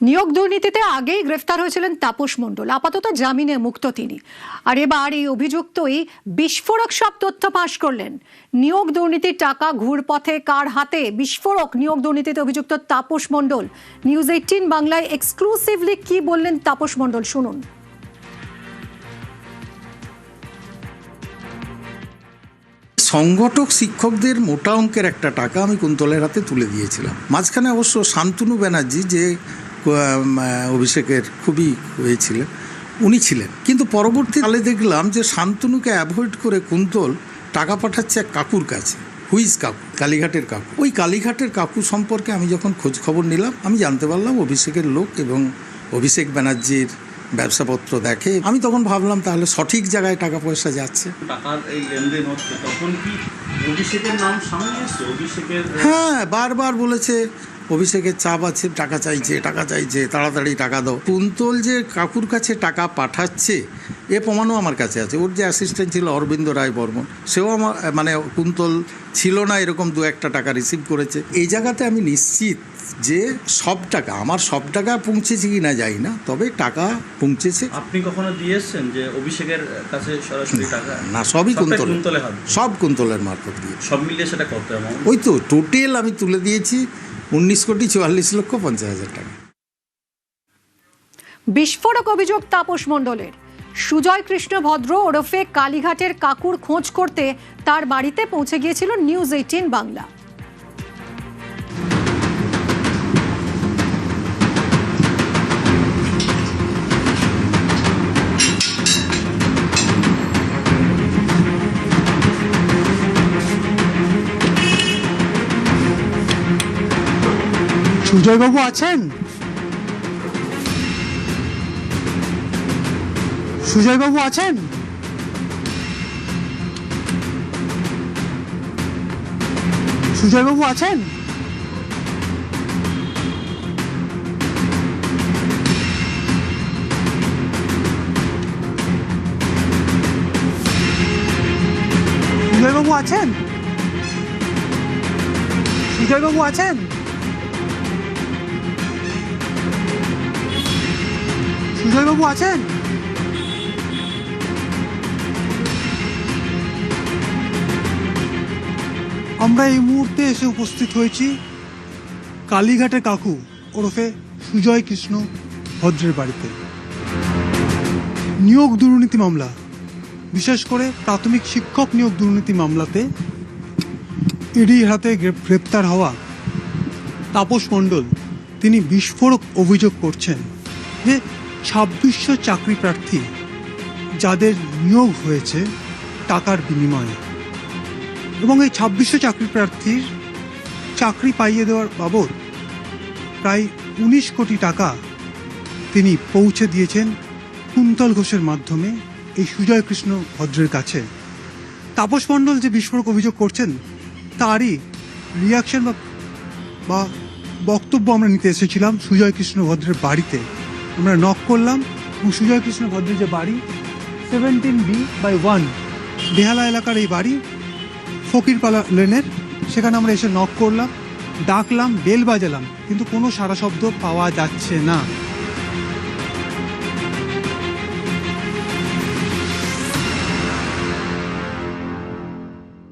নিয়োগ দুর্নীতিতে আগেই গ্রেফতার হয়েছিলেন তাপস মণ্ডল, আপাতত জামিনে মুক্ত তিনি। আর এবার এই অভিযুক্তই বিস্ফোরক সব তথ্য ফাঁস করলেন। নিয়োগ দুর্নীতির টাকা ঘুরপথে কার হাতে, বিস্ফোরক নিয়োগ দুর্নীতিতে অভিযুক্ত তাপস মণ্ডল। নিউজ 18 বাংলায় এক্সক্লুসিভলি কি বললেন তাপস মণ্ডল, শুনুন। সংগঠক শিক্ষকদের মোটা অঙ্কের একটা টাকা আমি কুন্তলের হাতে তুলে দিয়েছিলাম। মাঝখানে অবশ্য শান্তনু ব্যানার্জি, যে অভিষেকের খুবই হয়েছিলেন, উনি ছিলেন। কিন্তু পরবর্তীকালে দেখলাম যে শান্তনুকে অ্যাভয়েড করে কুন্তল টাকা পাঠাচ্ছে এক কাকুর কাছে, হুইজ কাকু, কালীঘাটের কাকু। ওই কালীঘাটের কাকু সম্পর্কে আমি যখন খোঁজ খবর নিলাম, আমি জানতে পারলাম অভিষেকের লোক এবং অভিষেক ব্যানার্জির ব্যবসাপত্র দেখে। আমি তখন ভাবলাম তাহলে সঠিক জায়গায় টাকা পয়সা যাচ্ছে। টাকার এই লেনদেন হচ্ছে, তখন কি অভিষেকের নাম সামনে এসছে? অভিষেকের হ্যাঁ, বারবার বলেছে অভিষেকের চাপ আছে, টাকা চাইছে, তাড়াতাড়ি টাকা দাও। কুন্তল যে কাকুর কাছে টাকা পাঠাচ্ছে এ প্রমাণও আমার কাছে আছে। ওর যে অ্যাসিস্ট্যান্ট ছিল অরবিন্দ রায় বর্মন, সেও আমার কুন্তল ছিল না এরকম দু একটা টাকা রিসিভ করেছে। এই জায়গাতে আমি নিশ্চিত যে আমার সব টাকা পৌঁছেছে কি না যাই না, তবে টাকা পৌঁছেছে। আপনি কখনো দিয়েছেন যে অভিষেকের কাছে সরাসরি টাকা? না, সবই কুন্তলে হবে, সব কুন্তলের মারফত দিয়ে। সব মিলিয়ে সেটা কত অ্যামাউন্ট? ওই তো টোটাল আমি তুলে দিয়েছি 19,44,50,000 টাকা। বিস্ফোরক অভিযোগ তাপস মণ্ডলের। সুজয় কৃষ্ণ ভদ্র ওরফে কালীঘাটের কাকুর খোঁজ করতে তার বাড়িতে পৌঁছে গিয়েছিল নিউজ 18 বাংলা। সুজয়বাবু আছেন? সুজয়বাবু আছেন? সুজয়বাবু আছেন? সুজয়বাবু আছেন? সুজয়বাবু আছেন? সুজয়বাবু আছেন? আমরা এই মুহূর্তে এসে উপস্থিত হয়েছি কালীঘাটের কাকু ওরফে সুজয় কৃষ্ণ ভদ্রের বাড়িতে। নিয়োগ দুর্নীতি মামলা, বিশেষ করে প্রাথমিক শিক্ষক নিয়োগ দুর্নীতি মামলাতে ইডির হাতে গ্রেপ্তার হওয়া তাপস মণ্ডল তিনি বিস্ফোরক অভিযোগ করছেন যে 2600 চাকরি প্রার্থী যাদের নিয়োগ হয়েছে টাকার বিনিময়ে, এবং এই 2600 চাকরি প্রার্থীর চাকরি পাইয়ে দেওয়ার বাবদ প্রায় 19 কোটি টাকা তিনি পৌঁছে দিয়েছেন কুন্তল ঘোষের মাধ্যমে এই সুজয় কৃষ্ণ ভদ্রের কাছে। তাপস মণ্ডল যে বিস্ফোরক অভিযোগ করছেন তারই রিয়াকশন বা বক্তব্য আমরা নিতে এসেছিলাম সুজয় কৃষ্ণ ভদ্রের বাড়িতে। আমরা নক করলাম এবং সুজয় কৃষ্ণ ভদ্রের যে বাড়ি 17B/1 বেহালা এলাকার এই বাড়ি, ফকিরপালা লেনের, সেখানে আমরা এসে নক করলাম, ডাকলাম, বেল বাজালাম, কিন্তু কোনো সাড়া শব্দ পাওয়া যাচ্ছে না।